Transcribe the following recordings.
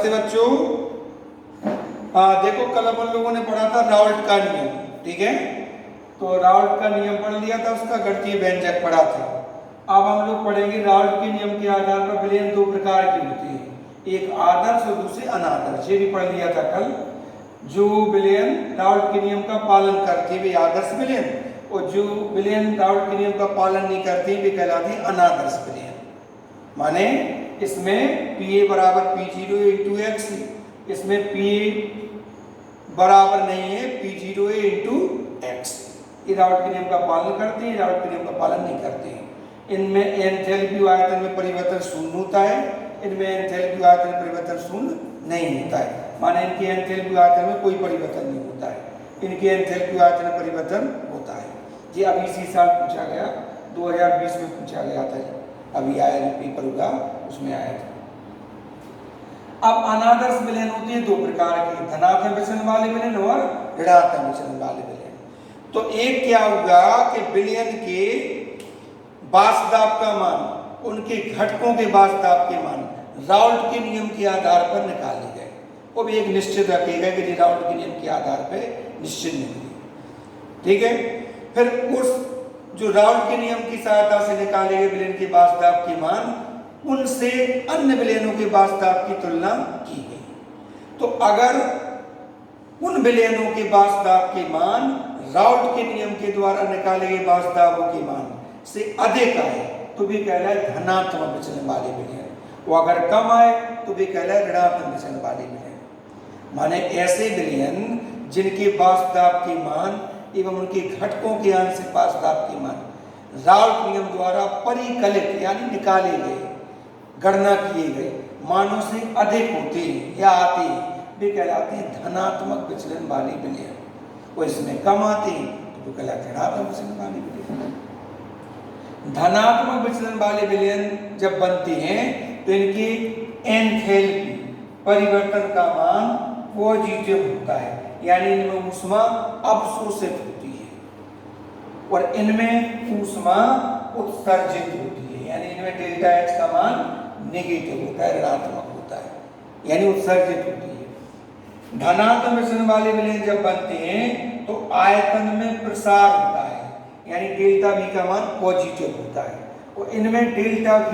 नमस्ते बच्चों। देखो कल अपन लोगों ने पढ़ा था राउल्ट का नियम, ठीक है। तो राउल्ट का नियम पढ़ लिया था, उसका गणितीय व्यंजक पढ़ा था। अब हम लोग पढ़ेंगे राउल्ट के नियम के आधार पर विलयन दो प्रकार की होती है, एक आदर्श और दूसरी अनादर्श। ये भी पढ़ लिया था कल। जो विलयन राउल्ट के नियम का पालन करते वे आदर्श विलयन, और जो विलयन राउल्ट के नियम का पालन नहीं करते वे कहलाते हैं अनादर्श विलयन। माने इसमें P बराबर P0 इंटू एक्स, इसमें P बराबर नहीं है P0 इंटू एक्स। ये राउल्ट के नियम का पालन करते हैं, राउल्ट के नियम का पालन नहीं करते हैं। इनमें एंथैल्पी आयतन में परिवर्तन शून्य होता है, इनमें एंथैल्पी आयतन में परिवर्तन शून्य नहीं होता है। माने इनकी एंथैल्पी आयतन में कोई परिवर्तन नहीं होता है, इनकी एंथैल्पी आयतन में परिवर्तन होता है। ये अभी इसी साल पूछा गया, 2020 में पूछा गया था, अभी आया जो पेपर होगा उसमें आया था। अब अनादर्श विलयन होते हैं दो प्रकार के, धनात्मक विचलन वाले विलयन और ऋणात्मक विचलन वाले विलयन। तो एक क्या होगा कि विलयन के वास्तव का मान, उनके घटकों के वास्तव के मान राउल्ट के नियम के आधार पर निकाले गए। वो भी एक निश्चित रखेगा कि राउल्ट के नियम के आधार पर निश्चित निकले, ठीक है। फिर उस जो राउल्ट के नियम की सहायता से निकाले गए विलयन के वास्तव के मान, उनसे अन्य विलयनों के वास्तव की तुलना की गई। तो अगर उन विलयनों के वास्तव के मान राउल्ट के नियम के द्वारा निकाले गए वास्तवों के मान से अधिक आए तो भी कहलाए धनात्मक विचलन वाले विलयन, वो अगर कम आए तो भी कहलाए ऋणात्मक विचलन वाले विलयन। माने ऐसे विलयन जिनके वास्तव के मान एवं उनके घटकों के आंशिक वास्तव के मान राउल्ट नियम द्वारा परिकलित यानी निकाले गए, गणना किए गए मानों से अधिक होते हैं या आते हैं, वे कहलाते हैं धनात्मक विचलन वाले विलयन। वो इसमें कम आते हैं तो कहलाते हैं ऋणात्मक विचलन वाले विलयन। धनात्मक विचलन वाले विलयन जब बनते हैं तो इनकी एंथैल्पी परिवर्तन का मान पॉजिटिव होता है, यानी इनमें ऊष्मा अवशोषित होती है और इनमें ऊष्मा उत्सर्जित होती है, यानी इनमें डेल्टा H का मान नेगेटिव होता है, ऋणात्मक होता है, यानी उत्सर्जित होती है। धनात्मक विचलन वाले विलयन जब बनते हैं तो आयतन में प्रसार होता है, यानी डेल्टा V का मान पॉजिटिव होता है, और इनमें डेल्टा V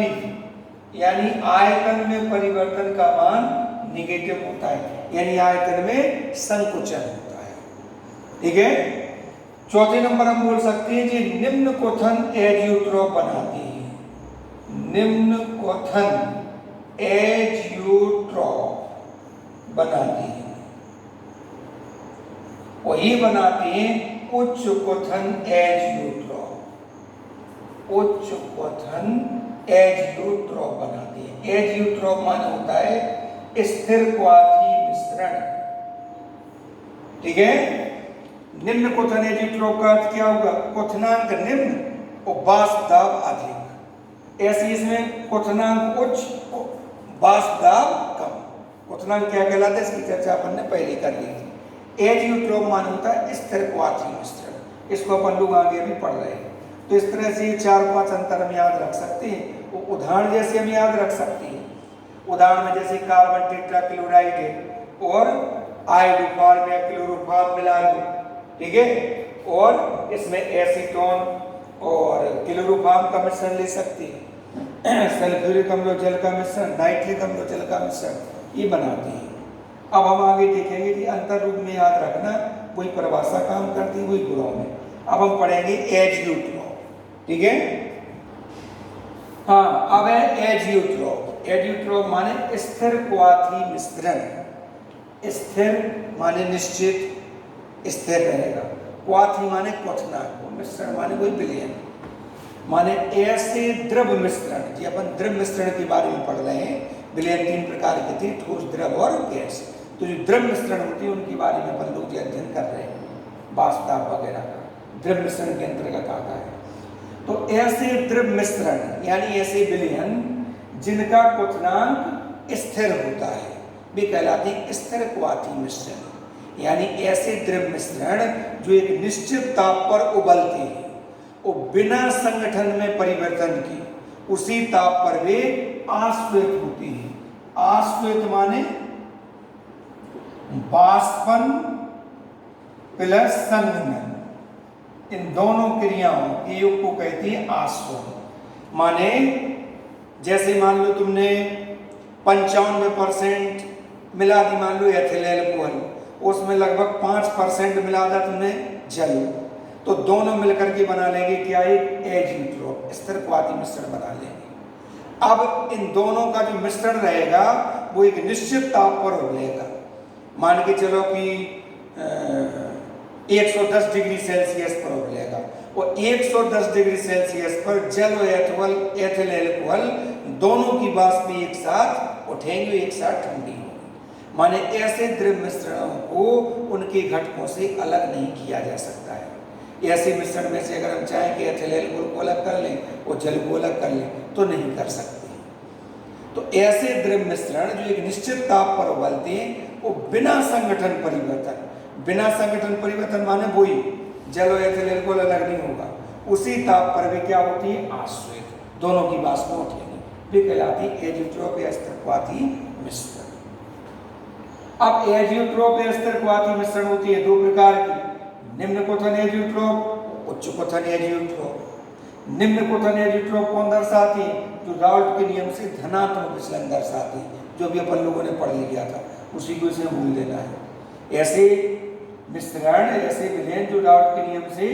यानी आयतन में परिवर्तन का मान निगेटिव होता है, यानी आयतन में संकुचन होता है, ठीक है। चौथे नंबर हम बोल सकते हैं कि निम्न क्वथन एजियोट्रॉप बनाते हैं, निम्न क्वथन एजियोट्रॉप बनाते हैं, और ये बनाते हैं उच्च क्वथन एजियोट्रॉप, उच्च क्वथन एजियोट्रॉप बनाते हैं। एजियोट्रॉप माने होता है स्थिर क्वाथी मिश्रण, ठीक है। निम्न क्वथन एजियोट्रॉप का अर्थ क्या होगा? क्वथनांक निम्न और वास्तव अधिक। ऐसे इसमें क्वथनांक उच्च और वास्तव कम। क्वथनांक क्या कहलाता है, इसकी चर्चा अपन ने पहले कर ली थी। एजियोट्रॉप मान होता है स्थिर क्वाथी मिश्रण, इसको अपन लोग आगे भी पढ़ रहे हैं। तो इस तरह से 4-5 अंतर हम याद रख सकते हैं, वो उदाहरण जैसे हम याद रख सकते हैं। उदाहरण में जैसे कार्बन टेट्राक्लोराइड है और आयोडोफॉर्म या क्लोरोफॉर्म मिला दो, ठीक है, और इसमें एसीटोन और क्लोरोफॉर्म का मिश्रण ले सकते हैं, सल्फ्यूरिक अम्ल और जल का मिश्रण, नाइट्रिक अम्ल और जल का मिश्रण, ये बनाते हैं। अब हम आगे देखेंगे कि अंतर रूप में याद रखना, वही परिभाषा काम करती है, वही गुणों में। अब हम पढ़ेंगे एजियोट्रॉप, ठीक है। हाँ, अब है एजियोट्रॉप। एजियोट्रॉप माने स्थिर क्वाथी मिश्रण, स्थिर माने निश्चित स्थिर रहेगा, क्वाथी माने क्वथनांक, मिश्रण माने कोई विलयन, माने ऐसे द्रव मिश्रण। जी अपन द्रव मिश्रण के बारे में पढ़ रहे हैं। विलयन 3 प्रकार के थे, ठोस, द्रव और गैस। तो जो द्रव मिश्रण होते हैं उनके बारे में अपन लोग अध्ययन कर रहे हैं, वास्तव वगैरह का द्रव मिश्रण के अंतर्गत आता है। तो ऐसे द्रव मिश्रण यानी ऐसे विलयन जिनका क्वथनांक स्थिर होता है वे कहलाते हैं स्थिर क्वाथी मिश्रण, यानी ऐसे द्रव मिश्रण जो एक निश्चित ताप पर उबलते हैं और बिना संगठन में परिवर्तन के उसी ताप पर वे आश्वेत होती हैं। आश्वेत माने बाष्पन प्लस संघनन, इन दोनों क्रियाओं के योग को कहती है आस्वन। माने जैसे मान लो तुमने 95% मिला दी मान लो एथिल एल्कोहल, उसमें लगभग 5% मिला था तुमने जल, तो दोनों मिलकर के बना लेंगे क्या, एक एजियोट्रोप स्थिरवादी मिश्रण बना लेंगे। अब इन दोनों का जो मिश्रण रहेगा वो एक निश्चित ताप पर उबलेगा। मान के चलो कि 110 डिग्री सेल्सियस पर उबलेगा, और 110 डिग्री सेल्सियस पर जल और एथिल एल्कोहल दोनों की वाष्प एक साथ उठेंगे, एक साथ ठंडी होगी। माने ऐसे द्रव मिश्रणों को उनके घटकों से अलग नहीं किया जा सकता है। ऐसे मिश्रण में से अगर हम चाहें कि एथिल एल्कोहल को अलग कर लें और जल को अलग कर लें तो नहीं कर सकते। तो ऐसे द्रव मिश्रण जो एक निश्चित ताप पर उबलते हैं वो बिना संगठन परिवर्तन, बिना संगठन परिवर्तन माने वही जल और एथिल एल्कोहल अलग नहीं होगा, उसी ताप पर भी क्या होती है, आश्रित दोनों की वाष्प उठेगी, वे कहलाती है एजियोट्रोप या स्थिरवादी मिश्रण। अब एजियोट्रोप या स्थिरवादी मिश्रण होती है दो प्रकार की, निम्न क्वथन एजियोट्रोप, उच्च क्वथन एजियोट्रोप। निम्न क्वथन एजियोट्रोप कौन दर्शाती है, जो राउल्ट के नियम से धनात्मक विचलन दर्शाती है, जो भी अपन लोगों ने पढ़ लिया था उसी को इसमें भूल देना है। ऐसे मिश्रण, ऐसे विलयन जो राउल्ट के नियम से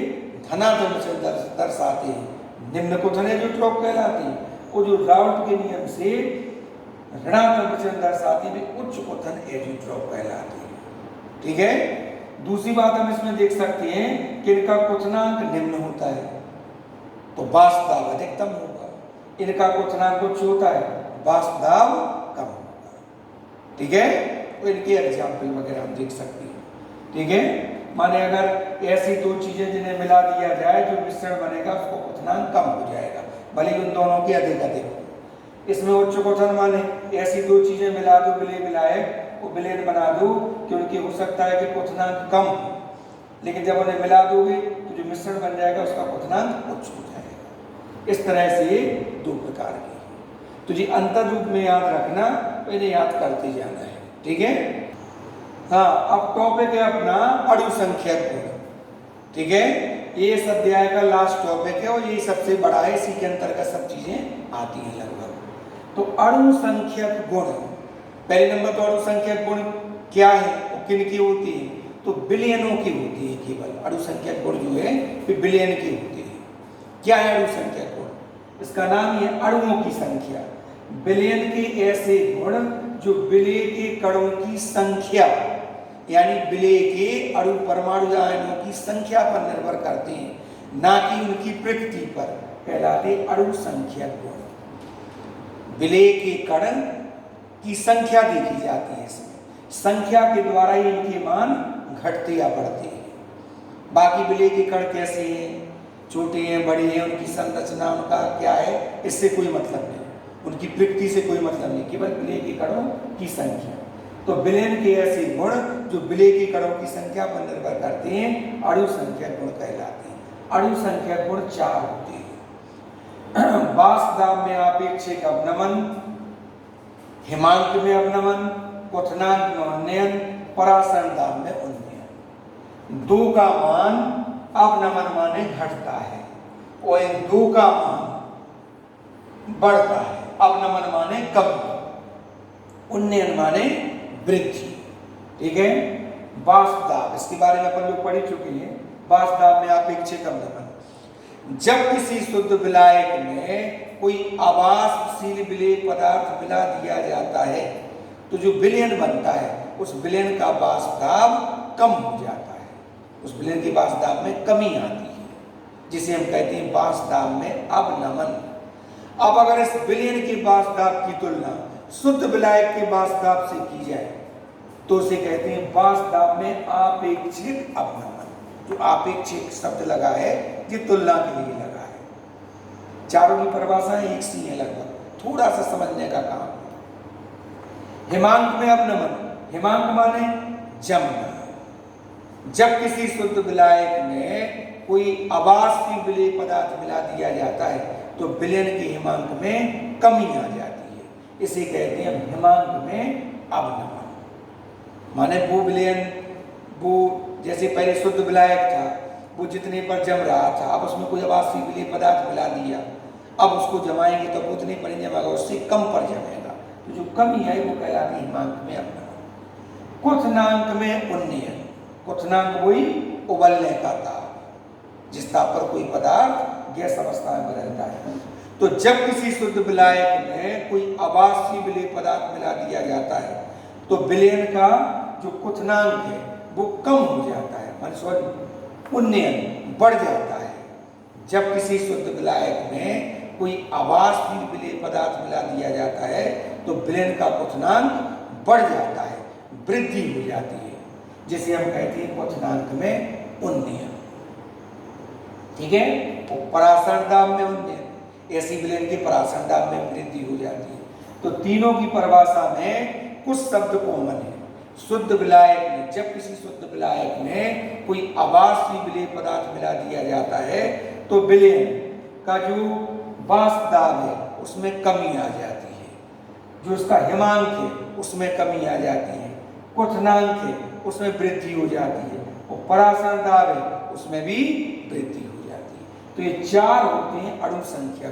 धनात्मक विचलन दर्शाते हैं निम्न क्वथन एजियोट्रोप कहलाती है, और जो राउल्ट के नियम से ऋणात्मक विचलन दर्शाती है उच्च क्वथन एजियोट्रोप कहलाती है। ठीक है। दूसरी बात हम इसमें देख सकते हैं कि इनका क्वथनांक निम्न होता है तो वाष्प दाब अधिकतम होगा, इनका क्वथनांक उच्च होता है वाष्प दाब कम होगा। ठीक है। तो इनके एग्जाम्पल वगैरह हम देख सकते हैं। ठीक है। माने अगर ऐसी दो चीजें जिन्हें मिला दिया जाए जो मिश्रण बनेगा उसको क्वथनांक कम हो जाएगा, भले उन दोनों के अधिक अधिक हो। इसमें उच्च क्वथन माने ऐसी दो चीजें मिला दो, विलय मिलाए वो विलयन बना दो, क्योंकि हो सकता है कि क्वथनांक कम हो, लेकिन जब उन्हें मिला दोगे तो जो मिश्रण बन जाएगा उसका क्वथनांक उच्च हो जाएगा। इस तरह से दो प्रकार के, तो जी अंतर रूप में याद रखना, इन्हें याद करते जाना है। ठीक है। हाँ, अब टॉपिक है अपना अणु संख्यक गुण। ठीक है। ये इस अध्याय का लास्ट टॉपिक है और ये सबसे बड़ा है, इसी के अंतर्गत सब चीजें आती हैं लगभग। तो अणु संख्यक गुण, पहले नंबर तो अणु संख्यक गुण क्या है और किन की होती है, तो विलयनों की होती है केवल। अणु संख्यक गुण जो है वे विलयन की होती है। क्या है अणु संख्यक गुण, इसका नाम है अणुओं की संख्या। विलयन के ऐसे गुण जो विलय के कणों की संख्या यानी विलय के अणु परमाणु आयनों की संख्या पर निर्भर करते हैं, ना कि उनकी प्रकृति पर, कहलाते अणु संख्यक गुण। विलय के कण की संख्या देखी जाती है, इसमें संख्या के द्वारा ही इनके मान घटते या बढ़ते हैं। बाकी विलय के कण कैसे हैं, छोटे हैं बड़े हैं, उनकी संरचना उनका क्या है, इससे कोई मतलब नहीं, उनकी प्रकृति से कोई मतलब नहीं, केवल विलय के कणों की संख्या। तो विलयन के ऐसे गुण जो विलय के कणों की संख्या पर निर्भर करते हैं अणु संख्यक गुण कहलाते हैं। अणु संख्यक गुण 4 होते हैं। वाष्प दाब में आपेक्षिक अवनमन, हिमांक में अवनमन, क्वथनांक में उन्नयन, परासरण दाब में उन्नयन। 2 का मान अवनमन माने घटता है और इन 2 का मान बढ़ता है। अवनमन माने कमी, उन्नयन माने वृद्धि। ठीक है। वाष्प दाब, इसके बारे में अपन लोग पढ़ चुके हैं। वाष्प दाब में आपेक्षिक अवनमन, जब किसी शुद्ध विलायक में कोई अवाष्पशील विलेय पदार्थ मिला दिया जाता है तो जो विलयन बनता है उस विलयन का वाष्प दाब कम हो जाता है, उस विलयन की वाष्प दाब में कमी आती है, जिसे हम कहते हैं वाष्प दाब में अवनमन। अब अगर इस विलयन के वाष्प दाब की तुलना शुद्ध विलायक के वाष्प दाब से की जाए तो उसे कहते हैं वाष्प दाब में आपेक्षिक अवनमन। जो आपेक्षिक शब्द लगा है ये तुलना के लिए लगा है। चारों की परिभाषा एक सी है लगभग, थोड़ा सा समझने का काम। हिमांक में अवनमन, हिमांक माने जमना। जब किसी शुद्ध विलायक में कोई अवाष्पीय विलेय पदार्थ मिला दिया जाता है तो विलयन के हिमांक में कमी आ जाती है, इसे कहते हैं हिमांक में अवनमन। माने वो विलयन, वो जैसे पहले शुद्ध विलायक था, वो जितने पर जम रहा था, अब उसमें कोई आवासीय विलय पदार्थ मिला दिया, अब उसको जमाएंगे तो उतने पर नहीं जमेगा, उससे कम पर जमेगा, तो जो कमी है वो कहलाती है हिमांक में अपना। क्वथनांक में उन्नयन, क्वथनांक वही उबलने का ताप, जिस ताप पर कोई पदार्थ गैस अवस्था में बदलता है। तो जब किसी शुद्ध विलायक में कोई आवासीय विलय पदार्थ मिला दिया जाता है तो विलयन का जो क्वथनांक है वो कम हो जाता है, मान सॉरी उन्नयन बढ़ जाता है। जब किसी शुद्ध विलायक में कोई आवासीय विलय पदार्थ मिला दिया जाता है तो विलयन का क्वथनांक बढ़ जाता है, वृद्धि हो जाती है, जिसे हम कहते हैं क्वथनांक में उन्नयन। ठीक है, तो परासरण दाब में उन्नयन, ऐसी विलयन के परासरण दाब में वृद्धि हो जाती है। तो तीनों की परिभाषा में कुछ शब्द कॉमन है। शुद्ध विलायक में, जब किसी शुद्ध विलायक में कोई आवासीय विलय पदार्थ मिला दिया जाता है तो विलयन का जो वाष्प दाब है उसमें कमी आ जाती है, जो उसका हिमांक है उसमें कमी आ जाती है, क्वथनांक है उसमें वृद्धि हो जाती है, और परासरण दाब है उसमें भी वृद्धि हो जाती है। तो ये चार होते हैं अणु संख्या।